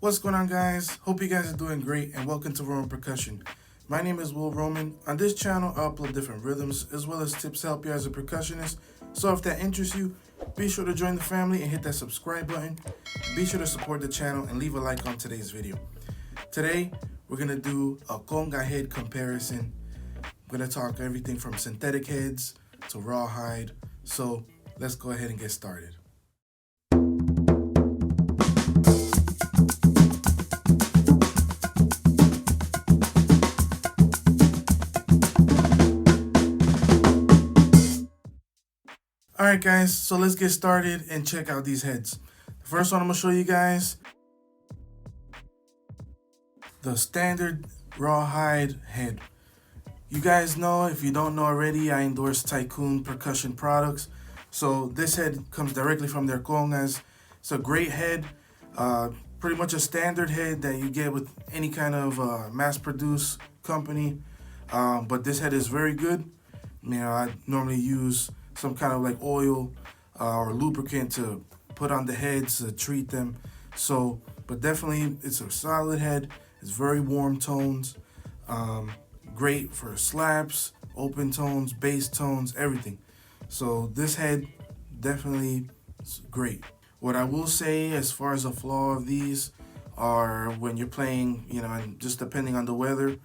What's going on, guys? Hope you guys are doing great and welcome to Remo Percussion. My name is Will Roman. On this channel, I upload different rhythms as well as tips to help you as a percussionist. So if that interests you, be sure to join the family and hit that subscribe button. Be sure to support the channel and leave a like on today's video. Today, we're going to do a Conga head comparison. I'm going to talk everything from synthetic heads to rawhide. So let's go ahead and get started. Alright guys, so let's get started and check out these heads. The first one I'm going to show you guys, the standard rawhide head. You guys know, if you don't know already, I endorse Tycoon Percussion products. So this head comes directly from their Congas. It's a great head, pretty much a standard head that you get with any kind of mass-produced company. But this head is very good. You know, I normally use some kind of like oil or lubricant to put on the heads to treat them. So, but definitely it's a solid head. It's very warm tones, great for slaps, open tones, bass tones, everything. So this head definitely is great. What I will say as far as the flaw of these are when you're playing, you know, and just depending on the weather,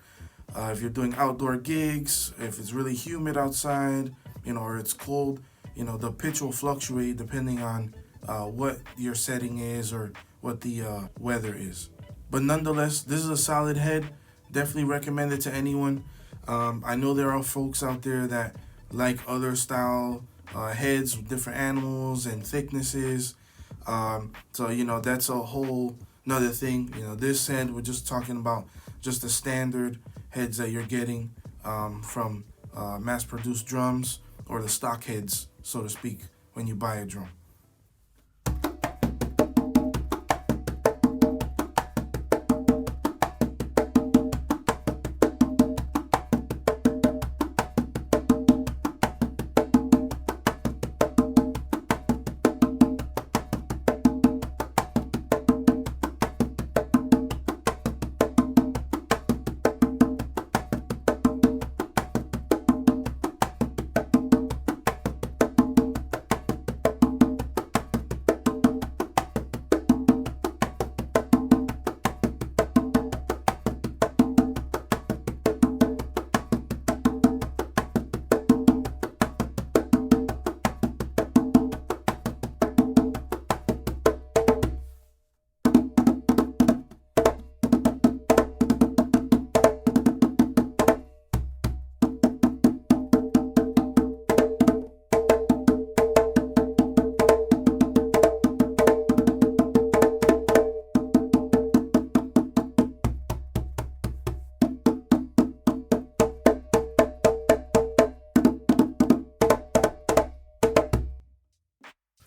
if you're doing outdoor gigs, if it's really humid outside, you know, or it's cold, you know, the pitch will fluctuate depending on what your setting is or what the weather is. But nonetheless, this is a solid head. Definitely recommend it to anyone. I know there are folks out there that like other style heads with different animals and thicknesses. So, you know, that's a whole another thing. You know, this head, we're just talking about just the standard heads that you're getting from mass-produced drums, or the stock heads, so to speak, when you buy a drum.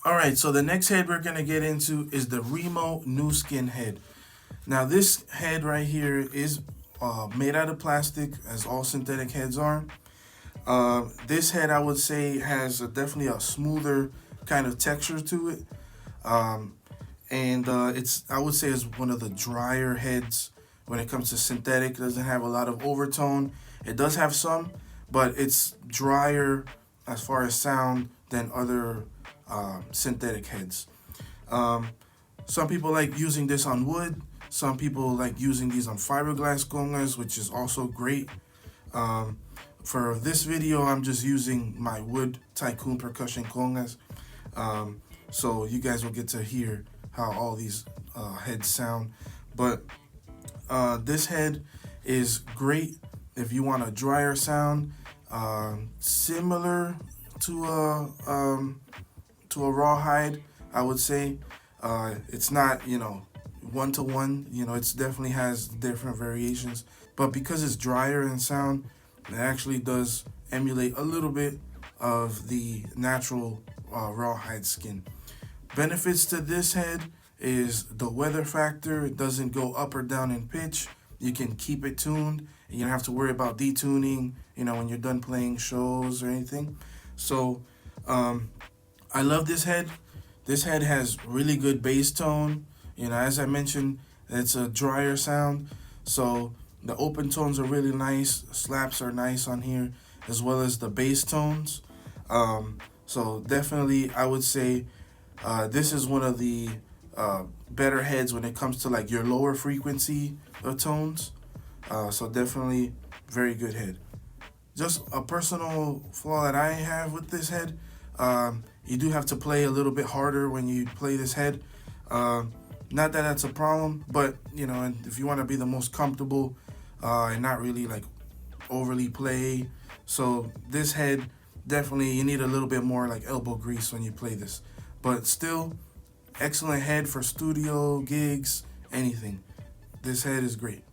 Alright, so the next head we're going to get into is the Remo Nuskyn head. Now this head right here is made out of plastic, as all synthetic heads are. This head, I would say, has definitely a smoother kind of texture to it. It's, I would say, is one of the drier heads when it comes to synthetic. It doesn't have a lot of overtone. It does have some, but it's drier as far as sound than other synthetic heads. Some people like using this on wood. Some people like using these on fiberglass congas, which is also great. For this video, I'm just using my wood Tycoon Percussion congas. So you guys will get to hear how all these heads sound. But this head is great if you want a drier sound, similar to a rawhide, I would say. It's not, you know, one-to-one, you know, it definitely has different variations, but because it's drier in sound, it actually does emulate a little bit of the natural rawhide skin. Benefits to this head is the weather factor. It doesn't go up or down in pitch. You can keep it tuned, and you don't have to worry about detuning, you know, when you're done playing shows or anything. So I love this head. This head has really good bass tone. You know, as I mentioned, It's a drier sound, so the open tones are really nice. Slaps are nice on here, as well as the bass tones. So definitely, I would say this is one of the better heads when it comes to like your lower frequency of tones. So definitely, very good head. Just a personal flaw that I have with this head, you do have to play a little bit harder when you play this head. Not that that's a problem, but you know, and if you want to be the most comfortable and not really like overly play, so this head definitely you need a little bit more like elbow grease when you play this. But still, excellent head for studio gigs, anything. This head is great.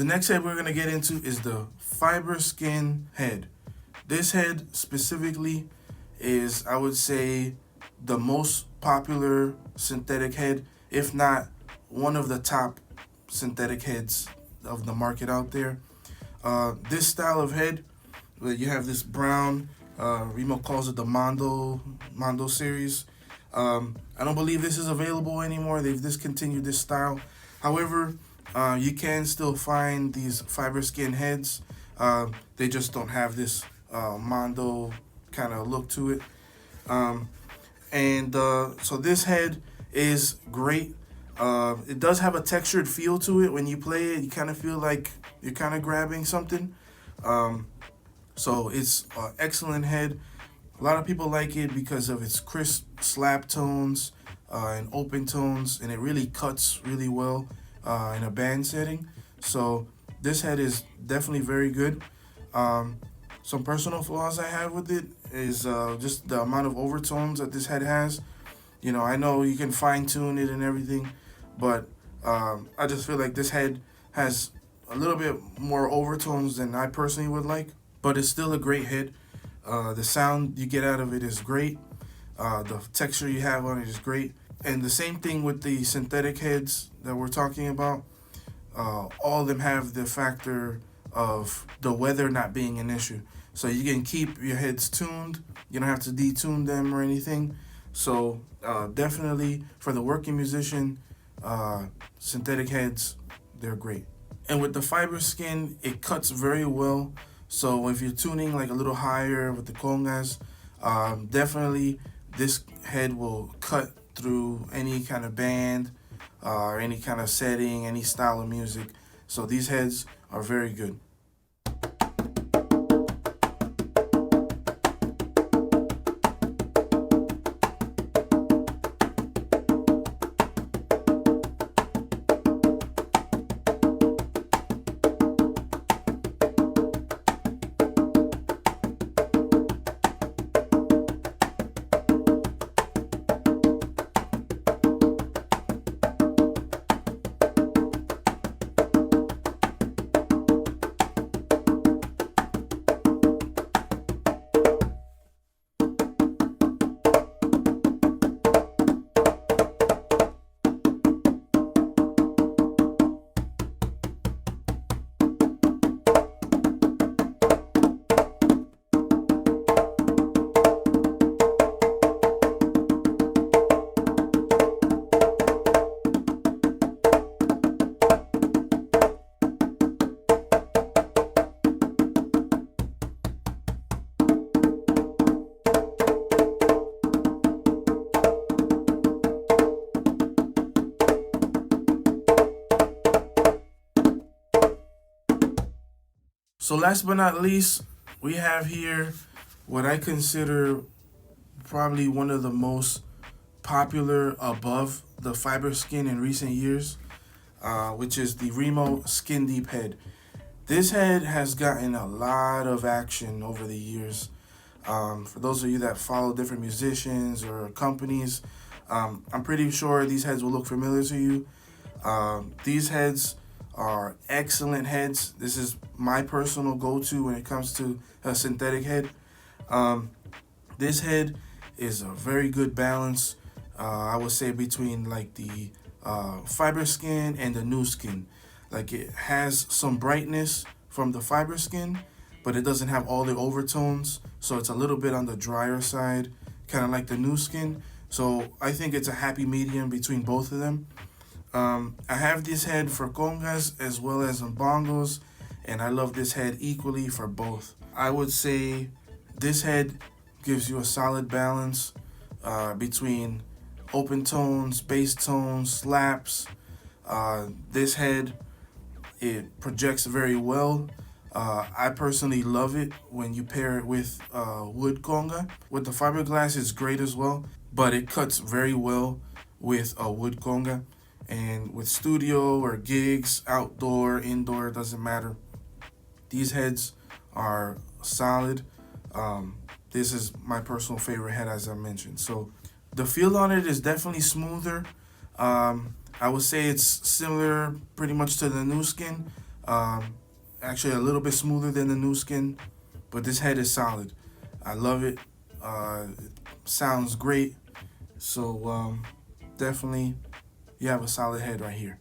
The next head we're going to get into is the Fiberskyn head. This head specifically is, I would say, the most popular synthetic head, if not one of the top synthetic heads of the market out there. This style of head, you have this brown, Remo calls it the Mondo series. I don't believe this is available anymore. They've discontinued this style. However, you can still find these Fiberskyn heads. They just don't have this Mondo kind of look to it. So this head is great. It does have a textured feel to it. When you play it, you kind of feel like you're kind of grabbing something. So it's an excellent head. A lot of people like it because of its crisp slap tones and open tones, and it really cuts really well in a band setting. So this head is definitely very good. Some personal flaws I have with it is just the amount of overtones that this head has. You know, I know you can fine tune it and everything, but I just feel like this head has a little bit more overtones than I personally would like. But it's still a great head. The sound you get out of it is great. The texture you have on it is great. And the same thing with the synthetic heads that we're talking about. All of them have the factor of the weather not being an issue. So you can keep your heads tuned. You don't have to detune them or anything. So definitely for the working musician, synthetic heads, they're great. And with the Fiberskyn, it cuts very well. So if you're tuning like a little higher with the congas, definitely this head will cut through any kind of band or any kind of setting, any style of music. So these heads are very good. So last but not least, we have here what I consider probably one of the most popular above the Fiberskyn in recent years, which is the Remo SkynDeep head. This head has gotten a lot of action over the years. For those of you that follow different musicians or companies, I'm pretty sure these heads will look familiar to you. These heads are excellent heads. This is my personal go-to when it comes to a synthetic head. This head is a very good balance, I would say, between like the Fiberskyn and the Nuskyn. Like, it has some brightness from the Fiberskyn, but it doesn't have all the overtones, so it's a little bit on the drier side, kind of like the Nuskyn. So I think it's a happy medium between both of them. I have this head for congas as well as on bongos, and I love this head equally for both. I would say this head gives you a solid balance between open tones, bass tones, slaps. This head, it projects very well. I personally love it when you pair it with wood conga. With the fiberglass, it's great as well, but it cuts very well with a wood conga. And with studio or gigs, outdoor, indoor, doesn't matter. These heads are solid. This is my personal favorite head, as I mentioned. So the feel on it is definitely smoother. I would say it's similar pretty much to the Nuskyn. Actually, a little bit smoother than the Nuskyn, but this head is solid. I love it. It sounds great. So definitely, you have a solid head right here.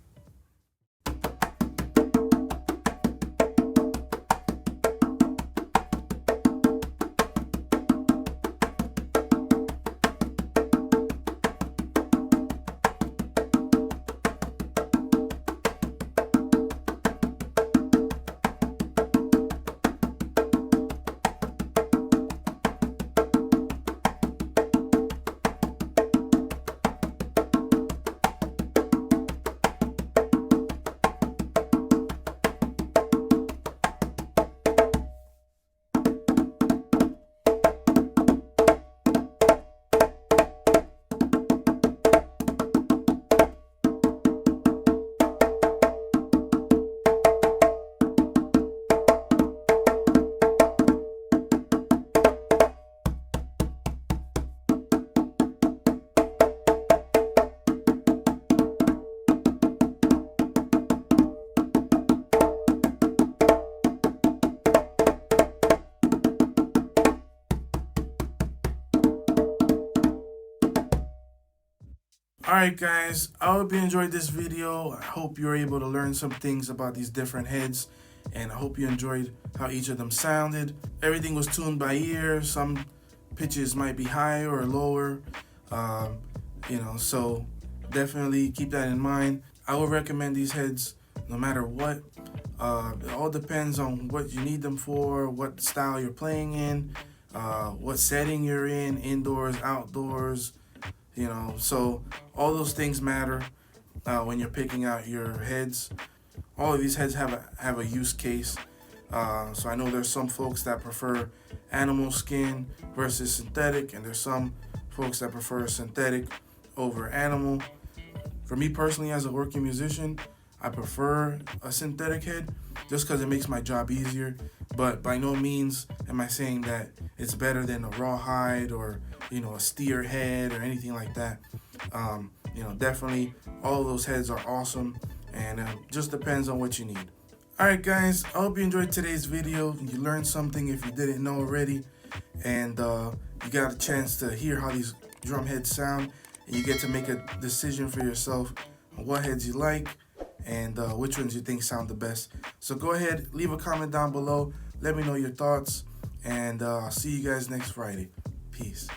Alright guys, I hope you enjoyed this video. I hope you were able to learn some things about these different heads, and I hope you enjoyed how each of them sounded. Everything was tuned by ear. Some pitches might be higher or lower, so definitely keep that in mind. I would recommend these heads no matter what. It all depends on what you need them for, what style you're playing in, what setting you're in, indoors, outdoors. So all those things matter when you're picking out your heads. All of these heads have a use case. So I know there's some folks that prefer animal skin versus synthetic, and there's some folks that prefer synthetic over animal. For me personally, as a working musician, I prefer a synthetic head just because it makes my job easier. But by no means am I saying that it's better than a rawhide or a steer head or anything like that. Definitely all of those heads are awesome, and just depends on what you need. Alright guys, I hope you enjoyed today's video. You learned something if you didn't know already, and you got a chance to hear how these drum heads sound, and you get to make a decision for yourself on what heads you like and which ones you think sound the best. So go ahead, leave a comment down below, let me know your thoughts, and I'll see you guys next Friday. Peace.